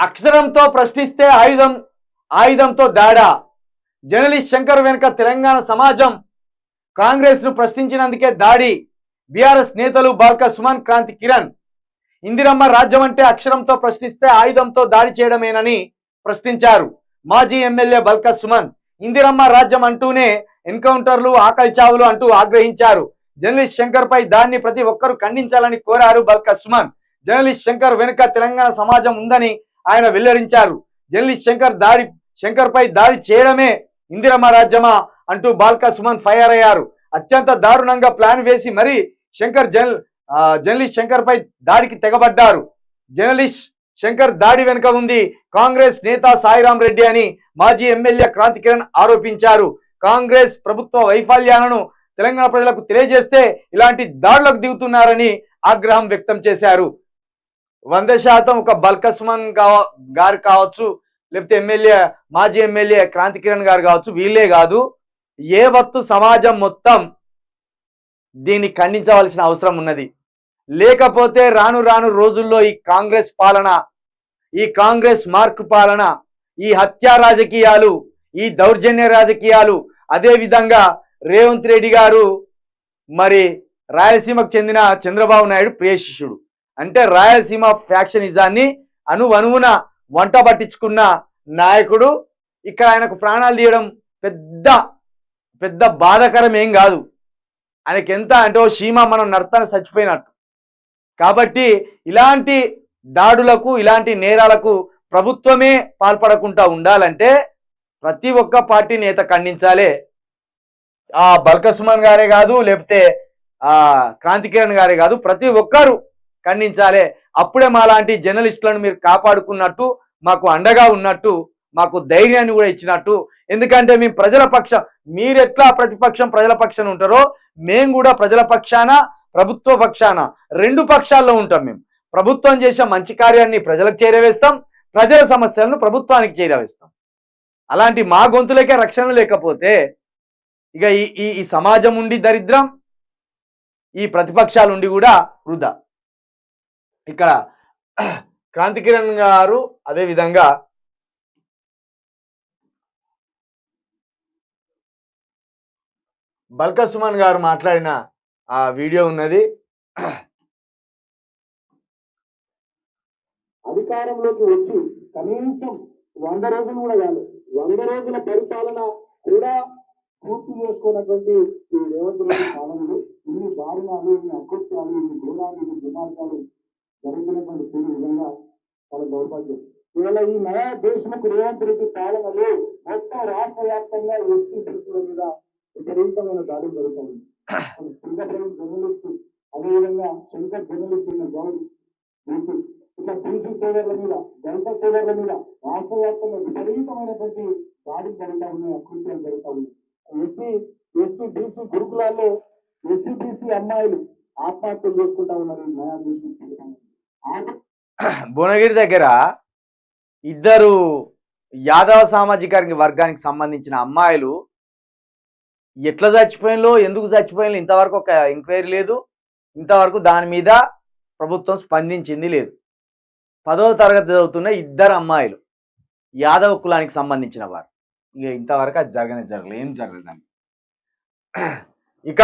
అక్షరంతో ప్రశ్నిస్తే ఆయుధంతో దాడా. జర్నలిస్ట్ శంకర్ వెనుక తెలంగాణ సమాజం. కాంగ్రెస్ ను ప్రశ్నించినందుకే దాడి. బీఆర్ఎస్ నేతలు బాల్క సుమన్, క్రాంతి కిరణ్. ఇందిరమ్మ రాజ్యం అంటే అక్షరంతో ప్రశ్నిస్తే ఆయుధంతో దాడి చేయడమేనని ప్రశ్నించారు మాజీ ఎమ్మెల్యే బల్క సుమన్. ఇందిరమ్మ రాజ్యం అంటూనే ఎన్కౌంటర్లు, ఆకలి చావులు అంటూ ఆగ్రహించారు. జర్నలిస్ట్ శంకర్ పై దాడిని ప్రతి ఒక్కరూ ఖండించాలని కోరారు బల్క సుమన్. జర్నలిస్ట్ శంకర్ వెనుక తెలంగాణ సమాజం ఉందని ఆయన వెల్లడించారు. జర్నలిస్ట్ శంకర్ పై దాడి చేయడమే ఇందిరమ్మ రాజ్యమా అంటూ బాల్క సుమన్ ఫైర్ అయ్యారు. అత్యంత దారుణంగా ప్లాన్ వేసి మరీ జర్నలిస్ట్ శంకర్ పై దాడికి తెగబడ్డారు. జర్నలిస్ట్ శంకర్ దాడి వెనుక ఉంది కాంగ్రెస్ నేత సాయిరాం రెడ్డి అని మాజీ ఎమ్మెల్యే క్రాంతి కిరణ్ ఆరోపించారు. కాంగ్రెస్ ప్రభుత్వ వైఫల్యాలను తెలంగాణ ప్రజలకు తెలియజేస్తే ఇలాంటి దాడులకు దిగుతున్నారని ఆగ్రహం వ్యక్తం చేశారు. 100% ఒక బల్క సుమన్ గారు కావచ్చు, లేకపోతే మాజీ ఎమ్మెల్యే క్రాంతి కిరణ్ గారు కావచ్చు, వీళ్ళే కాదు, యావత్తు సమాజం మొత్తం దీన్ని ఖండించవలసిన అవసరం ఉన్నది. లేకపోతే రాను రాను రోజుల్లో ఈ కాంగ్రెస్ పాలన, ఈ కాంగ్రెస్ మార్క్ పాలన, ఈ హత్యా రాజకీయాలు, ఈ దౌర్జన్య రాజకీయాలు, అదే విధంగా రేవంత్ రెడ్డి గారు మరి రాయలసీమకు చెందిన చంద్రబాబు నాయుడు ప్రియ శిష్యుడు. అంటే రాయలసీమ ఫ్యాక్షనిజాన్ని అణువణువున వంట పట్టించుకున్న నాయకుడు. ఇక్కడ ఆయనకు ప్రాణాలు తీయడం పెద్ద బాధాకరం ఏం కాదు. ఆయనకి ఎంత అంటే సీమ మనం నడతాను చచ్చిపోయినట్టు. కాబట్టి ఇలాంటి దాడులకు, ఇలాంటి నేరాలకు ప్రభుత్వమే పాల్పడకుండా ఉండాలంటే ప్రతి ఒక్క పార్టీ నేత ఖండించాలి. ఆ బల్క సుమన్ గారే కాదు, లేకపోతే క్రాంతి కిరణ్ గారే కాదు, ప్రతి ఒక్కరు ఖండించాలి. అప్పుడే మా లాంటి జర్నలిస్టులను మీరు కాపాడుకున్నట్టు, మాకు అండగా ఉన్నట్టు, మాకు ధైర్యాన్ని కూడా ఇచ్చినట్టు. ఎందుకంటే మేము ప్రజల పక్షం, మీరెట్లా ప్రతిపక్షం ప్రజల పక్షాన ఉంటారో మేము కూడా ప్రజల పక్షాన, ప్రభుత్వ పక్షాన, రెండు పక్షాల్లో ఉంటాం. మేము ప్రభుత్వం చేసే మంచి కార్యాన్ని ప్రజలకు చేరవేస్తాం, ప్రజల సమస్యలను ప్రభుత్వానికి చేరవేస్తాం. అలాంటి మా గొంతులకే రక్షణ లేకపోతే ఇక ఈ సమాజం ఉండి దరిద్రం, ఈ ప్రతిపక్షాలు ఉండి కూడా వృధా. ఇక్కడ క్రాంతి కిరణ్ గారు అదే విధంగా బల్క సుమన్ గారు మాట్లాడిన ఆ వీడియో ఉన్నది. అధికారంలోకి వచ్చి కనీసం 100 రోజులు కూడా కాదు, 100 రోజుల పరిపాలన కూడా పూర్తి చేసుకున్నటువంటి ఈ రేవంత్ రెడ్డి పాలనలు, ఇన్ని దారుణాలు, ఇన్ని అకృత్యాలు, ఇన్ని ఘోరాలు, ఇన్ని దుమార్గాలు జరుగుతున్నటువంటి తీరు విధంగా చాలా దౌర్భాగ్యం. ఇవాళ ఈ నయా దేశముఖ్ రేవంత్ రెడ్డి పాలనలో మొత్తం రాష్ట్ర వ్యాప్తంగా ఎస్సీ బీసీల మీద విపరీతమైన దాడులు జరుగుతుంది. సింగప్రవీణ్ జర్నలిస్టు, అదేవిధంగా శంకర్ జర్నలిస్ట్ ఉన్న గౌడ్ బీసీ, ఇట్లా బీసీ సోదరుల మీద, దళిత సోదరుల మీద రాష్ట్ర వ్యాప్తంగా విపరీతమైనటువంటి దాడులు జరుగుతూ ఉన్నాయి, అకృత్యాలు జరుగుతూ ఉన్నాయి. ఎస్సీ బీసీ గురుకులాల్లో ఎస్సీ బీసీ అమ్మాయిలు ఆత్మహత్యలు చేసుకుంటా ఉన్నారు. నయా దేశం భువనగిరి దగ్గర ఇద్దరు యాదవ సామాజిక వర్గానికి సంబంధించిన అమ్మాయిలు ఎట్లా చచ్చిపోయినలో, ఎందుకు చచ్చిపోయినలో ఇంతవరకు ఒక ఎంక్వైరీ లేదు. ఇంతవరకు దాని మీద ప్రభుత్వం స్పందించింది లేదు. 10వ తరగతి చదువుతున్న ఇద్దరు అమ్మాయిలు యాదవ కులానికి సంబంధించిన వారు. ఇక ఇంతవరకు అది జరగలేదు, ఏం జరగలేదండి. ఇక